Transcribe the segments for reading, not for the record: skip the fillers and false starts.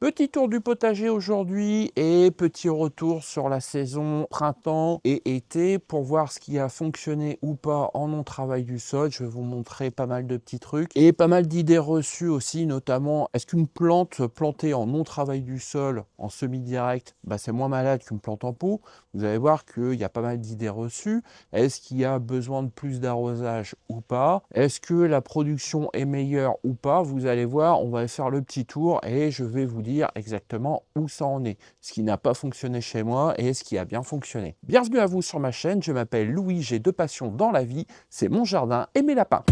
Petit tour du potager aujourd'hui et petit retour sur la saison printemps et été pour voir ce qui a fonctionné ou pas en non-travail du sol. Je vais vous montrer pas mal de petits trucs et pas mal d'idées reçues aussi, notamment est-ce qu'une plante plantée en non-travail du sol, en semi-direct, c'est moins malade qu'une plante en pot. Vous allez voir qu'il y a pas mal d'idées reçues. Est-ce qu'il y a besoin de plus d'arrosage ou pas? Est-ce que la production est meilleure ou pas? Vous allez voir, on va faire le petit tour et je vais vous dire exactement où ça en est, ce qui n'a pas fonctionné chez moi et ce qui a bien fonctionné. Bienvenue à vous sur ma chaîne, je m'appelle Louis, j'ai deux passions dans la vie, c'est mon jardin et mes lapins.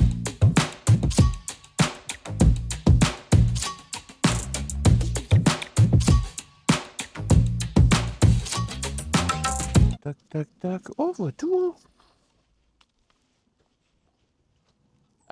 Tac, tac, tac, oh, voit tout.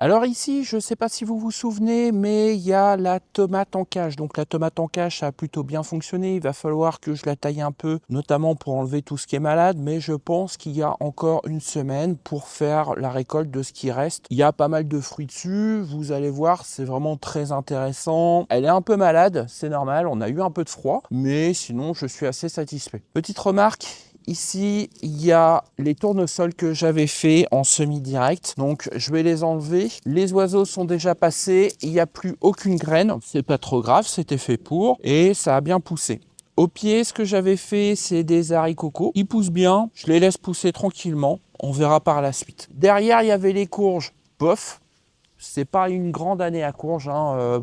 Alors ici, je ne sais pas si vous vous souvenez, mais il y a la tomate en cage. Donc la tomate en cage, ça a plutôt bien fonctionné. Il va falloir que je la taille un peu, notamment pour enlever tout ce qui est malade. Mais je pense qu'il y a encore une semaine pour faire la récolte de ce qui reste. Il y a pas mal de fruits dessus. Vous allez voir, c'est vraiment très intéressant. Elle est un peu malade, c'est normal. On a eu un peu de froid, mais sinon, je suis assez satisfait. Petite remarque. Ici, il y a les tournesols que j'avais fait en semi-direct. Donc, je vais les enlever. Les oiseaux sont déjà passés. Il n'y a plus aucune graine. C'est pas trop grave, c'était fait pour. Et ça a bien poussé. Au pied, ce que j'avais fait, c'est des haricots. Ils poussent bien. Je les laisse pousser tranquillement. On verra par la suite. Derrière, il y avait les courges. Bof. C'est pas une grande année à courges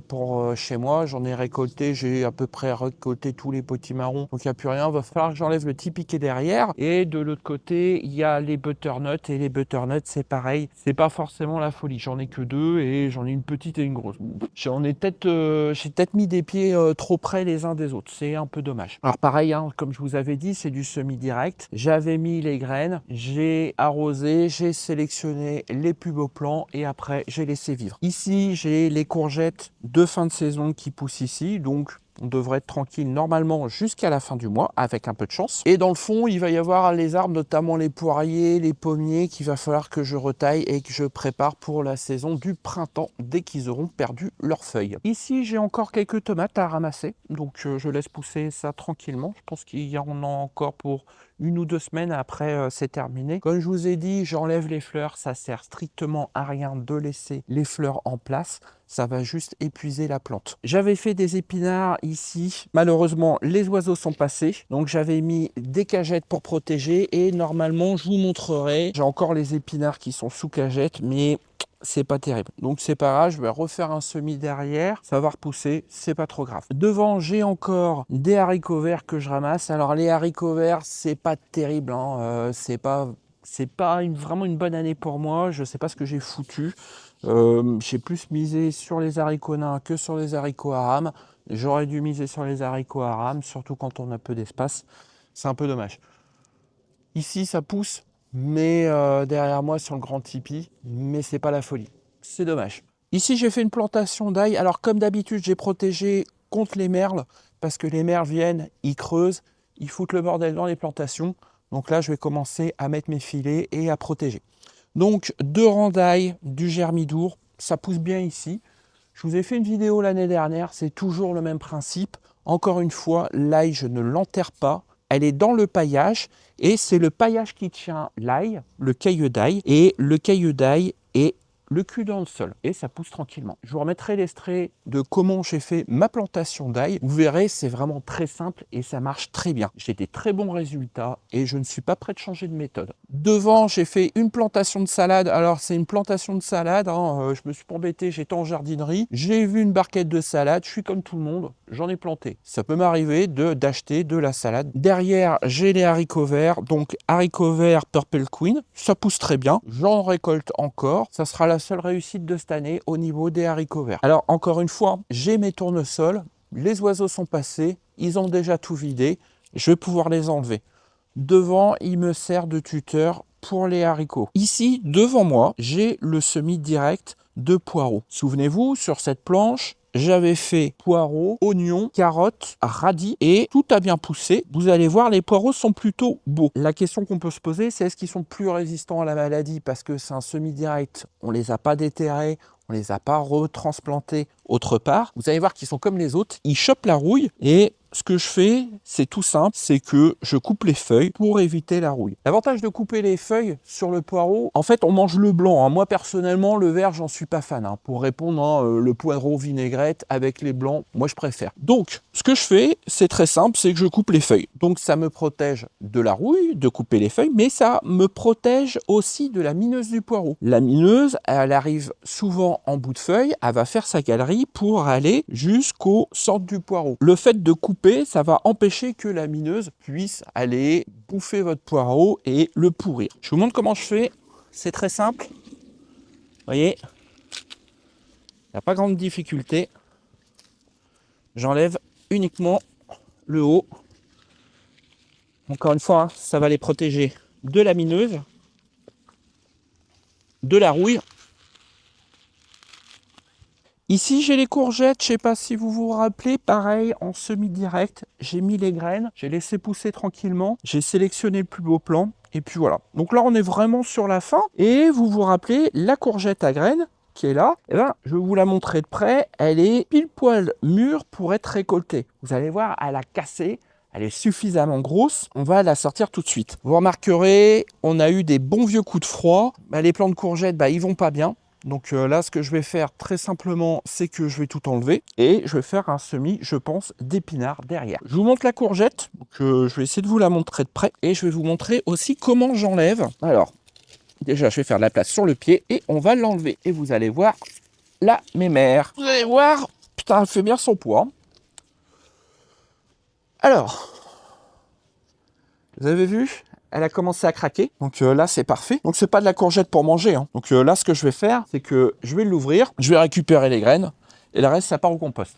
pour chez moi. J'en ai récolté, j'ai à peu près récolté tous les potimarrons. Donc il n'y a plus rien. Il va falloir que j'enlève le petit piquet derrière. Et de l'autre côté, il y a les butternuts. Et les butternuts, c'est pareil. C'est pas forcément la folie. J'en ai que deux et j'en ai une petite et une grosse. J'ai peut-être mis des pieds trop près les uns des autres. C'est un peu dommage. Alors pareil, comme je vous avais dit, c'est du semi-direct. J'avais mis les graines, j'ai arrosé, j'ai sélectionné les plus beaux plants et après j'ai laissé vivre. Ici, j'ai les courgettes de fin de saison qui poussent ici, donc on devrait être tranquille normalement jusqu'à la fin du mois, avec un peu de chance. Et dans le fond, il va y avoir les arbres, notamment les poiriers, les pommiers, qu'il va falloir que je retaille et que je prépare pour la saison du printemps, dès qu'ils auront perdu leurs feuilles. Ici, j'ai encore quelques tomates à ramasser, donc je laisse pousser ça tranquillement. Je pense qu'il y en a encore pour 1 ou 2 semaines, après c'est terminé. Comme je vous ai dit, j'enlève les fleurs, ça sert strictement à rien de laisser les fleurs en place, ça va juste épuiser la plante. J'avais fait des épinards ici, malheureusement les oiseaux sont passés, donc j'avais mis des cagettes pour protéger et normalement je vous montrerai, j'ai encore les épinards qui sont sous cagette, mais c'est pas terrible. Donc c'est pas grave, je vais refaire un semis derrière, ça va repousser, c'est pas trop grave. Devant, j'ai encore des haricots verts que je ramasse. Alors les haricots verts, c'est pas terrible, c'est pas vraiment une bonne année pour moi. Je sais pas ce que j'ai foutu. J'ai plus misé sur les haricots nains que sur les haricots à rame. J'aurais dû miser sur les haricots à rame, surtout quand on a peu d'espace. C'est un peu dommage. Ici, ça pousse, mais derrière moi, sur le grand tipi, mais c'est pas la folie. C'est dommage. Ici, j'ai fait une plantation d'ail. Alors, comme d'habitude, j'ai protégé contre les merles, parce que les merles viennent, ils creusent, ils foutent le bordel dans les plantations. Donc là, je vais commencer à mettre mes filets et à protéger. Donc, 2 rangs d'ail, du germidour, ça pousse bien ici. Je vous ai fait une vidéo l'année dernière, c'est toujours le même principe. Encore une fois, l'ail, je ne l'enterre pas. Elle est dans le paillage et c'est le paillage qui tient l'ail, le caillou d'ail, et le caillou d'ail est le cul dans le sol et ça pousse tranquillement. Je vous remettrai l'extrait de comment j'ai fait ma plantation d'ail. Vous verrez, c'est vraiment très simple et ça marche très bien. J'ai des très bons résultats et je ne suis pas prêt de changer de méthode. Devant, j'ai fait une plantation de salade. Alors, c'est une plantation de salade. Je me suis pas embêté, j'étais en jardinerie. J'ai vu une barquette de salade. Je suis comme tout le monde, j'en ai planté. Ça peut m'arriver d'acheter de la salade. Derrière, j'ai les haricots verts. Donc, haricots verts Purple Queen. Ça pousse très bien. J'en récolte encore. Ça sera la seule réussite de cette année au niveau des haricots verts. Alors, encore une fois, j'ai mes tournesols. Les oiseaux sont passés. Ils ont déjà tout vidé. Je vais pouvoir les enlever. Devant, il me sert de tuteur pour les haricots. Ici, devant moi, j'ai le semis direct de poireaux. Souvenez-vous, sur cette planche, j'avais fait poireaux, oignons, carottes, radis et tout a bien poussé. Vous allez voir, les poireaux sont plutôt beaux. La question qu'on peut se poser, c'est est-ce qu'ils sont plus résistants à la maladie parce que c'est un semi-direct, on les a pas déterrés, on les a pas retransplantés autre part. Vous allez voir qu'ils sont comme les autres, ils chopent la rouille et ce que je fais, c'est tout simple, c'est que je coupe les feuilles pour éviter la rouille. L'avantage de couper les feuilles sur le poireau, en fait, on mange le blanc. Hein. Moi, personnellement, le vert, j'en suis pas fan. Hein. Pour répondre, hein, le poireau vinaigrette avec les blancs, moi, je préfère. Donc, ce que je fais, c'est très simple, c'est que je coupe les feuilles. Donc, ça me protège de la rouille, de couper les feuilles, mais ça me protège aussi de la mineuse du poireau. La mineuse, elle arrive souvent en bout de feuille, elle va faire sa galerie pour aller jusqu'aux sortes du poireau. Le fait de couper, ça va empêcher que la mineuse puisse aller bouffer votre poireau et le pourrir. Je vous montre comment je fais. C'est très simple. Vous voyez, il n'y a pas grande difficulté. J'enlève uniquement le haut. Encore une fois, hein, ça va les protéger de la mineuse, de la rouille. Ici, j'ai les courgettes, je ne sais pas si vous vous rappelez, pareil, en semi-direct, j'ai mis les graines, j'ai laissé pousser tranquillement, j'ai sélectionné le plus beau plan, et puis voilà. Donc là, on est vraiment sur la fin, et vous vous rappelez, la courgette à graines, qui est là, eh ben, je vais vous la montrer de près, elle est pile poil mûre pour être récoltée. Vous allez voir, elle a cassé, elle est suffisamment grosse, on va la sortir tout de suite. Vous remarquerez, on a eu des bons vieux coups de froid, les plants de courgettes, ils vont pas bien. Donc là, ce que je vais faire très simplement, c'est que je vais tout enlever et je vais faire un semis, je pense, d'épinards derrière. Je vous montre la courgette, donc, je vais essayer de vous la montrer de près et je vais vous montrer aussi comment j'enlève. Alors, déjà, je vais faire de la place sur le pied et on va l'enlever. Et vous allez voir la mémère. Vous allez voir, putain, elle fait bien son poids. Alors, vous avez vu ? Elle a commencé à craquer, donc là c'est parfait. Donc c'est pas de la courgette pour manger, hein. Donc là ce que je vais faire, c'est que je vais l'ouvrir, je vais récupérer les graines, et le reste ça part au compost.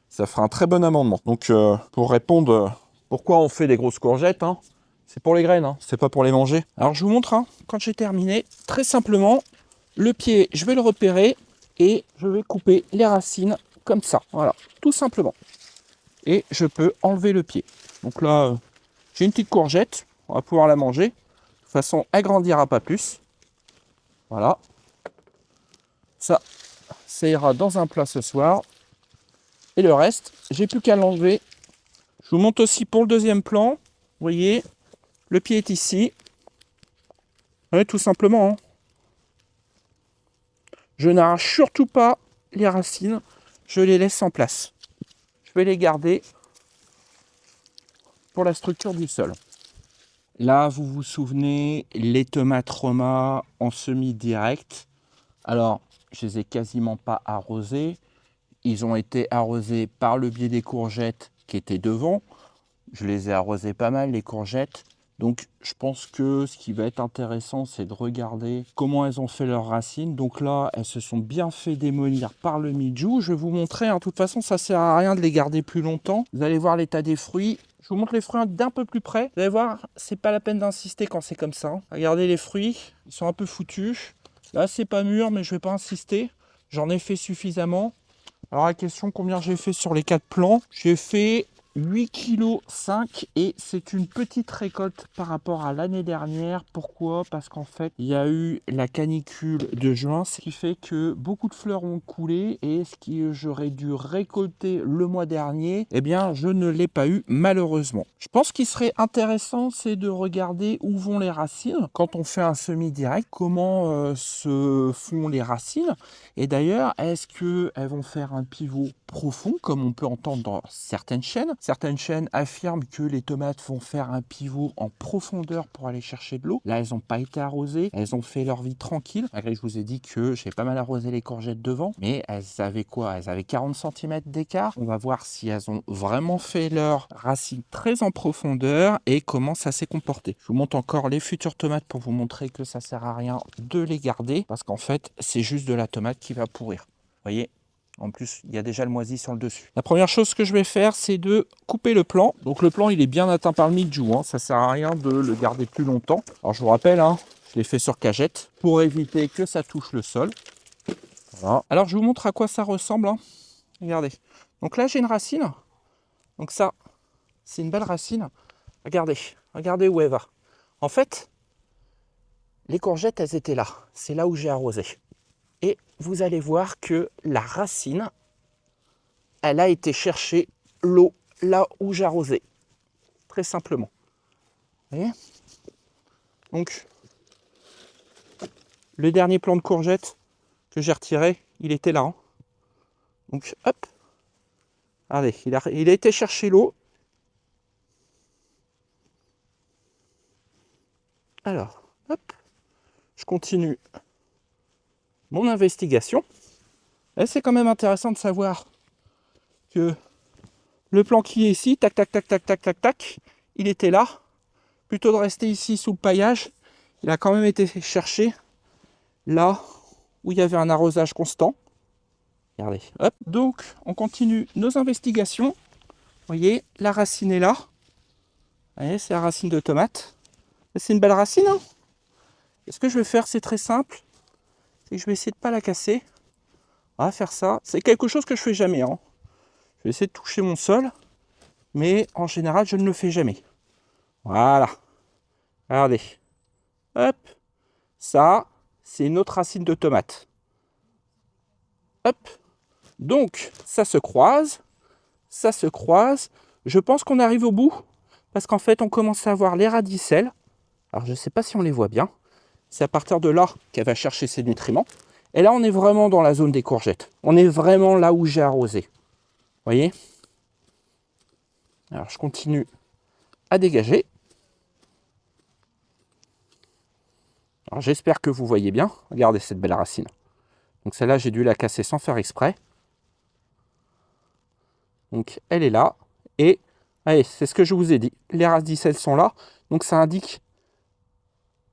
Ça fera un très bon amendement. Donc pour répondre, pourquoi on fait des grosses courgettes, hein, c'est pour les graines, hein, c'est pas pour les manger. Alors je vous montre, hein, quand j'ai terminé, très simplement, le pied, je vais le repérer, et je vais couper les racines comme ça, voilà, tout simplement. Et je peux enlever le pied. Donc là, j'ai une petite courgette. On va pouvoir la manger. De toute façon, elle grandira pas plus. Voilà. Ça ira dans un plat ce soir. Et le reste, j'ai plus qu'à l'enlever. Je vous montre aussi pour le deuxième plan. Vous voyez, le pied est ici. Oui, tout simplement. Hein. Je n'arrache surtout pas les racines. Je les laisse en place. Je vais les garder pour la structure du sol. Là, vous vous souvenez, les tomates Roma en semi-direct. Alors, je les ai quasiment pas arrosés. Ils ont été arrosés par le biais des courgettes qui étaient devant. Je les ai arrosés pas mal, les courgettes. Donc, je pense que ce qui va être intéressant, c'est de regarder comment elles ont fait leurs racines. Donc là, elles se sont bien fait démolir par le mildiou. Je vais vous montrer. De toute façon, ça sert à rien de les garder plus longtemps. Vous allez voir l'état des fruits. Je vous montre les fruits d'un peu plus près. Vous allez voir, c'est pas la peine d'insister quand c'est comme ça. Regardez les fruits, ils sont un peu foutus. Là, c'est pas mûr, mais je vais pas insister. J'en ai fait suffisamment. Alors la question, combien j'ai fait sur les 4 plants? J'ai fait 8,5 kg et c'est une petite récolte par rapport à l'année dernière. Pourquoi? Parce qu'en fait, il y a eu la canicule de juin, ce qui fait que beaucoup de fleurs ont coulé et ce que j'aurais dû récolter le mois dernier, eh bien, je ne l'ai pas eu malheureusement. Je pense qu'il serait intéressant, c'est de regarder où vont les racines. Quand on fait un semi-direct, comment se font les racines? Et d'ailleurs, est-ce qu'elles vont faire un pivot profond, comme on peut entendre dans certaines chaînes? Certaines chaînes affirment que les tomates vont faire un pivot en profondeur pour aller chercher de l'eau. Là, elles n'ont pas été arrosées, elles ont fait leur vie tranquille. Malgré que je vous ai dit que j'ai pas mal arrosé les courgettes devant, mais elles avaient quoi? Elles avaient 40 cm d'écart. On va voir si elles ont vraiment fait leurs racines très en profondeur et comment ça s'est comporté. Je vous montre encore les futures tomates pour vous montrer que ça sert à rien de les garder, parce qu'en fait, c'est juste de la tomate qui va pourrir. Vous voyez? En plus, il y a déjà le moisi sur le dessus. La première chose que je vais faire, c'est de couper le plant. Donc le plant, il est bien atteint par le mildiou. Hein. Ça ne sert à rien de le garder plus longtemps. Alors je vous rappelle, hein, je l'ai fait sur cagette pour éviter que ça touche le sol. Voilà. Alors je vous montre à quoi ça ressemble. Hein. Regardez. Donc là, j'ai une racine. Donc ça, c'est une belle racine. Regardez. Regardez où elle va. En fait, les courgettes, elles étaient là. C'est là où j'ai arrosé. Et vous allez voir que la racine, elle a été chercher l'eau là où j'ai arrosé. Très simplement. Vous voyez? Donc, le dernier plant de courgettes que j'ai retiré, il était là. Hein. Donc, hop. Allez, il a été chercher l'eau. Alors, hop. Je continue mon investigation. Et c'est quand même intéressant de savoir que le plan qui est ici, tac, tac, tac, tac, tac, tac, tac, il était là. Plutôt de rester ici sous le paillage, il a quand même été cherché là où il y avait un arrosage constant. Regardez, hop. Donc, on continue nos investigations. Vous voyez, la racine est là. Vous voyez, c'est la racine de tomate. C'est une belle racine. Hein. Et ce que je vais faire, c'est très simple. C'est que je vais essayer de ne pas la casser. On va faire ça. C'est quelque chose que je fais jamais. Hein. Je vais essayer de toucher mon sol. Mais en général, je ne le fais jamais. Voilà. Regardez. Hop. Ça, c'est une autre racine de tomate. Hop. Donc, ça se croise. Ça se croise. Je pense qu'on arrive au bout. Parce qu'en fait, on commence à voir les radicelles. Alors, je ne sais pas si on les voit bien. C'est à partir de là qu'elle va chercher ses nutriments. Et là, on est vraiment dans la zone des courgettes. On est vraiment là où j'ai arrosé. Vous voyez? Alors, je continue à dégager. Alors, j'espère que vous voyez bien. Regardez cette belle racine. Donc, celle-là, j'ai dû la casser sans faire exprès. Donc, elle est là. Et, allez, c'est ce que je vous ai dit. Les radicelles sont là. Donc, ça indique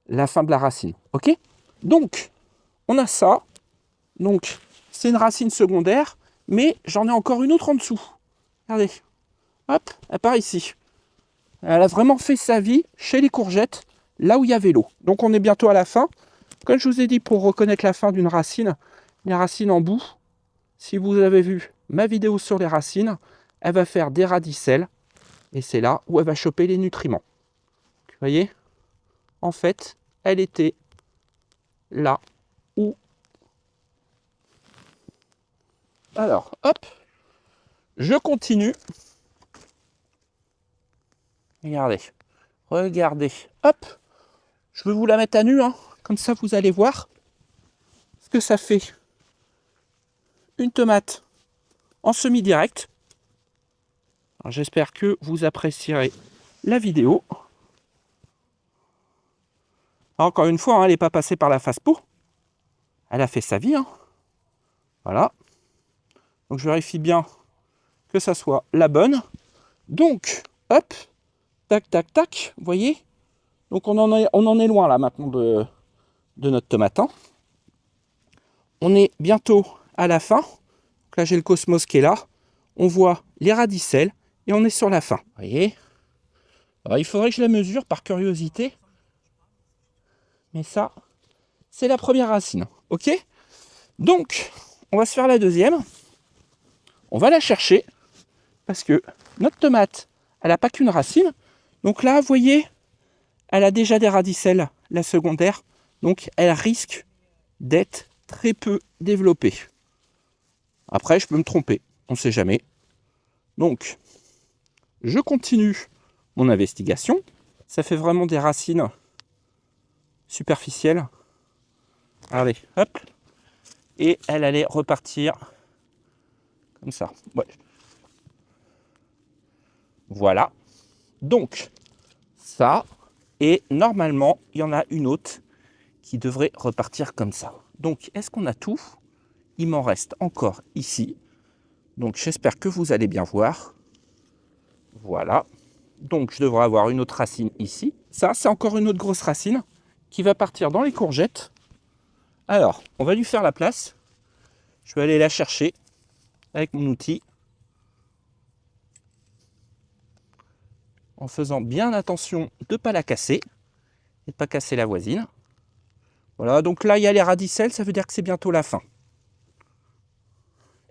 la fin de la racine. OK? Donc, on a ça. Donc, c'est une racine secondaire. Mais j'en ai encore une autre en dessous. Regardez. Hop, elle part ici. Elle a vraiment fait sa vie chez les courgettes, là où il y avait l'eau. Donc, on est bientôt à la fin. Comme je vous ai dit, pour reconnaître la fin d'une racine, les racines en bout, si vous avez vu ma vidéo sur les racines, elle va faire des radicelles. Et c'est là où elle va choper les nutriments. Vous voyez? En fait, elle était là où... Alors, hop, je continue. Regardez, regardez, hop, je vais vous la mettre à nu, hein. Comme ça vous allez voir ce que ça fait. Une tomate en semi-direct. J'espère que vous apprécierez la vidéo. Alors, encore une fois, hein, elle n'est pas passée par la face peau. Elle a fait sa vie. Hein. Voilà. Donc je vérifie bien que ça soit la bonne. Donc, hop, tac, tac, tac, vous voyez? Donc on en est loin là maintenant de notre tomate. Hein. On est bientôt à la fin. Donc là j'ai le cosmos qui est là. On voit les radicelles et on est sur la fin. Vous voyez? Alors, il faudrait que je la mesure par curiosité. Mais ça, c'est la première racine. Ok? Donc, on va se faire la deuxième. On va la chercher. Parce que notre tomate, elle n'a pas qu'une racine. Donc là, vous voyez, elle a déjà des radicelles, la secondaire. Donc, elle risque d'être très peu développée. Après, je peux me tromper. On ne sait jamais. Donc, je continue mon investigation. Ça fait vraiment des racines superficielles. Allez, hop. Et elle allait repartir comme ça. Ouais. Voilà. Donc, ça. Et normalement, il y en a une autre qui devrait repartir comme ça. Donc, est-ce qu'on a tout? Il m'en reste encore ici. Donc, j'espère que vous allez bien voir. Voilà. Donc, je devrais avoir une autre racine ici. Ça, c'est encore une autre grosse racine qui va partir dans les courgettes. Alors, on va lui faire la place. Je vais aller la chercher avec mon outil. En faisant bien attention de ne pas la casser. Et de ne pas casser la voisine. Voilà, donc là, il y a les radicelles. Ça veut dire que c'est bientôt la fin.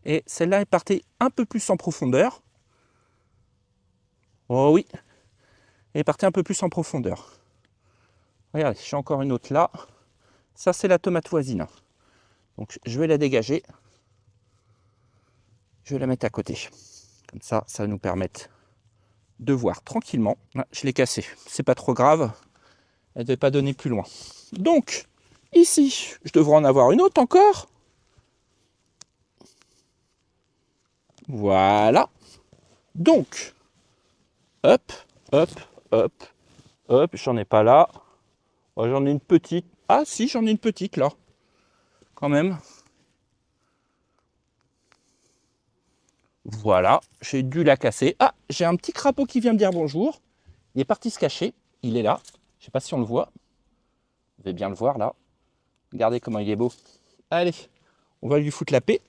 Et celle-là est partie un peu plus en profondeur. Oh oui, elle est partie un peu plus en profondeur. Regardez, j'ai encore une autre là. Ça, c'est la tomate voisine. Donc, je vais la dégager. Je vais la mettre à côté. Comme ça, ça va nous permettre de voir tranquillement. Ah, je l'ai cassée. C'est pas trop grave. Elle ne devait pas donner plus loin. Donc, ici, je devrais en avoir une autre encore. Voilà. Donc, hop, hop, hop, hop. J'en ai pas là. Oh, j'en ai une petite. Ah si, j'en ai une petite là. Quand même. Voilà, j'ai dû la casser. Ah, j'ai un petit crapaud qui vient me dire bonjour. Il est parti se cacher. Il est là. Je ne sais pas si on le voit. Vous allez bien le voir là. Regardez comment il est beau. Allez, on va lui foutre la paix.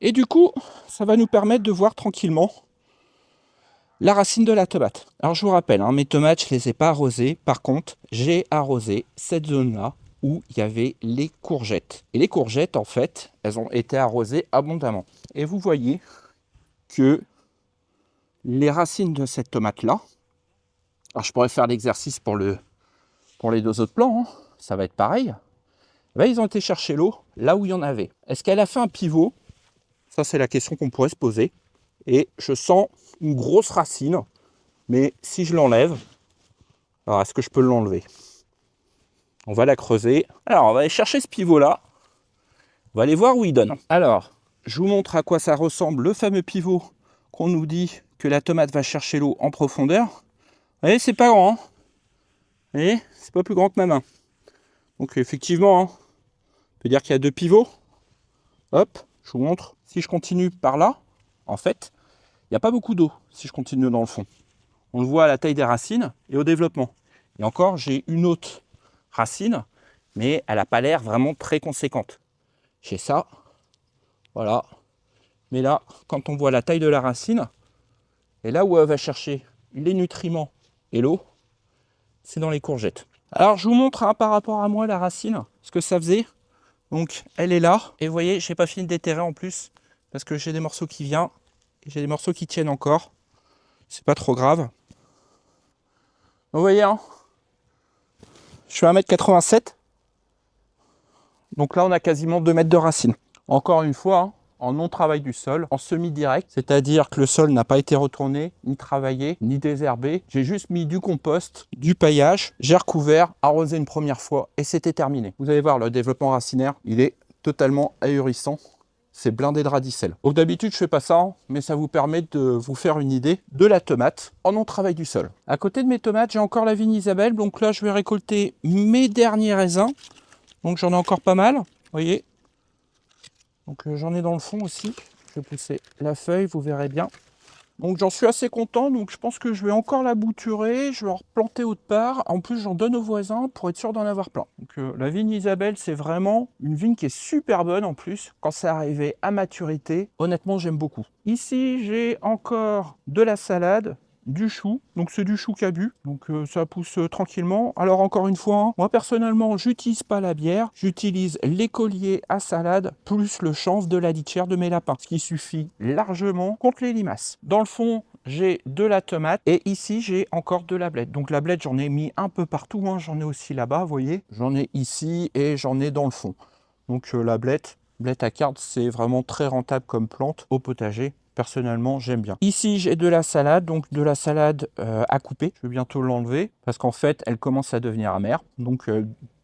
Et du coup, ça va nous permettre de voir tranquillement la racine de la tomate. Alors je vous rappelle, mes tomates, je ne les ai pas arrosées. Par contre, j'ai arrosé cette zone-là où il y avait les courgettes. Et les courgettes, en fait, elles ont été arrosées abondamment. Et vous voyez que les racines de cette tomate-là, alors je pourrais faire l'exercice pour les deux autres plants, ça va être pareil. Ben, ils ont été chercher l'eau là où il y en avait. Est-ce qu'elle a fait un pivot? Ça, c'est la question qu'on pourrait se poser. Et je sens une grosse racine, mais si je l'enlève, alors est-ce que je peux l'enlever? On va la creuser. Alors, on va aller chercher ce pivot-là. On va aller voir où il donne. Alors, je vous montre à quoi ça ressemble, le fameux pivot qu'on nous dit que la tomate va chercher l'eau en profondeur. Vous voyez, c'est pas grand. Vous voyez, c'est pas plus grand que ma main. Donc, effectivement, on peut dire qu'il y a deux pivots. Hop, je vous montre. Si je continue par là, en fait, il n'y a pas beaucoup d'eau si je continue dans le fond. On le voit à la taille des racines et au développement. Et encore, j'ai une autre racine, mais elle n'a pas l'air vraiment très conséquente. J'ai ça, voilà. Mais là, quand on voit la taille de la racine, et là où elle va chercher les nutriments et l'eau, c'est dans les courgettes. Alors, je vous montre par rapport à moi la racine, ce que ça faisait. Donc, elle est là. Et vous voyez, je n'ai pas fini de déterrer en plus, parce que j'ai des morceaux qui viennent, et j'ai des morceaux qui tiennent encore. C'est pas trop grave. Vous voyez, je fais 1m87. Donc là, on a quasiment 2 mètres de racine. Encore une fois, en non-travail du sol, en semi-direct, c'est-à-dire que le sol n'a pas été retourné, ni travaillé, ni désherbé. J'ai juste mis du compost, du paillage, j'ai recouvert, arrosé une première fois et c'était terminé. Vous allez voir, le développement racinaire, il est totalement ahurissant. C'est blindé de radicelle. Donc d'habitude, je fais pas ça, mais ça vous permet de vous faire une idée de la tomate en non-travail du sol. À côté de mes tomates, j'ai encore la vigne Isabelle. Donc là, je vais récolter mes derniers raisins. Donc j'en ai encore pas mal, vous voyez. Donc j'en ai dans le fond aussi. Je vais pousser la feuille, vous verrez bien. Donc j'en suis assez content, donc je pense que je vais encore la bouturer, je vais en replanter autre part. En plus, j'en donne aux voisins pour être sûr d'en avoir plein. Donc la vigne Isabelle, c'est vraiment une vigne qui est super bonne en plus. Quand c'est arrivé à maturité, honnêtement, j'aime beaucoup. Ici, j'ai encore de la salade, du chou, donc c'est du chou cabu, donc ça pousse tranquillement. Alors encore une fois, moi personnellement, j'utilise pas la bière, j'utilise les colliers à salade plus le chanvre de la litière de mes lapins, ce qui suffit largement contre les limaces. Dans le fond, j'ai de la tomate et ici j'ai encore de la blette. Donc la blette, j'en ai mis un peu partout, j'en ai aussi là-bas, vous voyez. J'en ai ici et j'en ai dans le fond. Donc la blette à carte, c'est vraiment très rentable comme plante au potager. Personnellement, j'aime bien. Ici, j'ai de la salade, donc de la salade à couper. Je vais bientôt l'enlever parce qu'en fait, elle commence à devenir amère. Donc,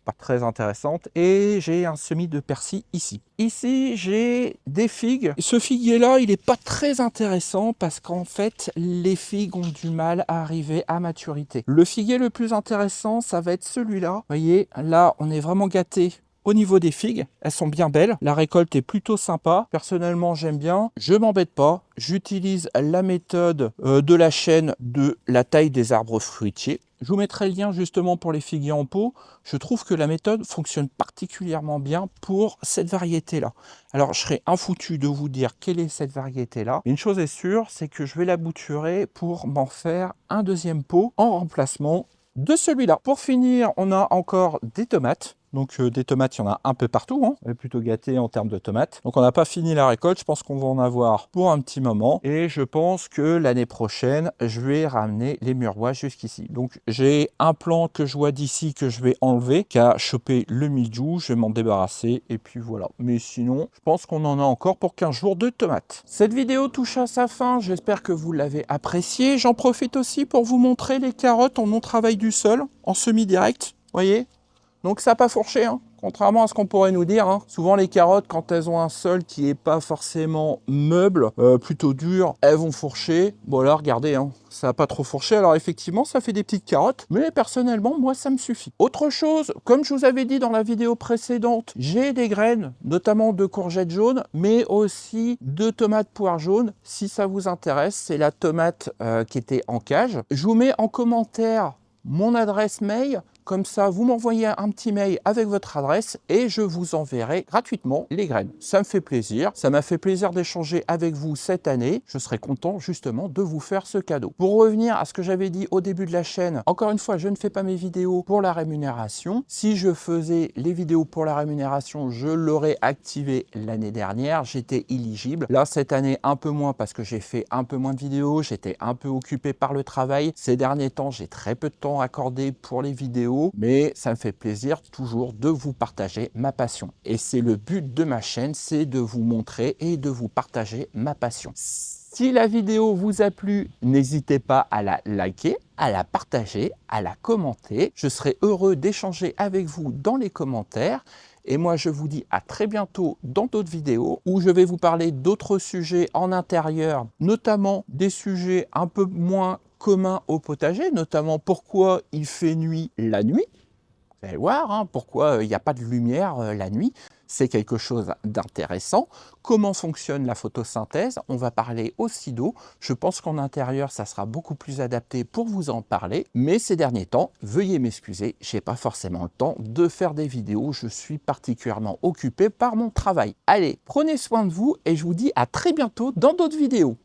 pas très intéressante. Et j'ai un semis de persil ici. Ici, j'ai des figues. Ce figuier-là, il n'est pas très intéressant parce qu'en fait, les figues ont du mal à arriver à maturité. Le figuier le plus intéressant, ça va être celui-là. Vous voyez, là, on est vraiment gâté. Au niveau des figues, elles sont bien belles. La récolte est plutôt sympa. Personnellement, j'aime bien. Je m'embête pas. J'utilise la méthode de la chaîne de la taille des arbres fruitiers. Je vous mettrai le lien justement pour les figuiers en pot. Je trouve que la méthode fonctionne particulièrement bien pour cette variété-là. Alors, je serais infoutu de vous dire quelle est cette variété-là. Une chose est sûre, c'est que je vais la bouturer pour m'en faire un deuxième pot en remplacement de celui-là. Pour finir, on a encore des tomates. Donc des tomates, il y en a un peu partout, hein. On est plutôt gâté en termes de tomates. Donc on n'a pas fini la récolte, je pense qu'on va en avoir pour un petit moment. Et je pense que l'année prochaine, je vais ramener les muroises jusqu'ici. Donc j'ai un plant que je vois d'ici que je vais enlever, qui a chopé le mildiou, je vais m'en débarrasser et puis voilà. Mais sinon, je pense qu'on en a encore pour 15 jours de tomates. Cette vidéo touche à sa fin, j'espère que vous l'avez appréciée. J'en profite aussi pour vous montrer les carottes en non-travail du sol, en semi-direct, voyez. Donc ça n'a pas fourché, hein. Contrairement à ce qu'on pourrait nous dire, hein. Souvent les carottes, quand elles ont un sol qui n'est pas forcément meuble, plutôt dur, elles vont fourcher. Bon là, regardez, hein, ça n'a pas trop fourché. Alors effectivement, ça fait des petites carottes, mais personnellement, moi, ça me suffit. Autre chose, comme je vous avais dit dans la vidéo précédente, j'ai des graines, notamment de courgettes jaunes, mais aussi de tomates poires jaunes. Si ça vous intéresse, c'est la tomate qui était en cage. Je vous mets en commentaire mon adresse mail. Comme ça, vous m'envoyez un petit mail avec votre adresse et je vous enverrai gratuitement les graines. Ça me fait plaisir. Ça m'a fait plaisir d'échanger avec vous cette année. Je serai content justement de vous faire ce cadeau. Pour revenir à ce que j'avais dit au début de la chaîne, encore une fois, je ne fais pas mes vidéos pour la rémunération. Si je faisais les vidéos pour la rémunération, je l'aurais activé l'année dernière. J'étais éligible. Là, cette année, un peu moins parce que j'ai fait un peu moins de vidéos. J'étais un peu occupé par le travail. Ces derniers temps, j'ai très peu de temps accordé pour les vidéos. Mais ça me fait plaisir toujours de vous partager ma passion. Et c'est le but de ma chaîne, c'est de vous montrer et de vous partager ma passion. Si la vidéo vous a plu, n'hésitez pas à la liker, à la partager, à la commenter. Je serai heureux d'échanger avec vous dans les commentaires. Et moi, je vous dis à très bientôt dans d'autres vidéos où je vais vous parler d'autres sujets en intérieur, notamment des sujets un peu moins communs au potager, notamment pourquoi il fait nuit la nuit. Vous allez voir, hein, pourquoi il n'y a pas de lumière la nuit. C'est quelque chose d'intéressant. Comment fonctionne la photosynthèse? On va parler aussi d'eau. Je pense qu'en intérieur, ça sera beaucoup plus adapté pour vous en parler. Mais ces derniers temps, veuillez m'excuser, je n'ai pas forcément le temps de faire des vidéos. Je suis particulièrement occupé par mon travail. Allez, prenez soin de vous et je vous dis à très bientôt dans d'autres vidéos.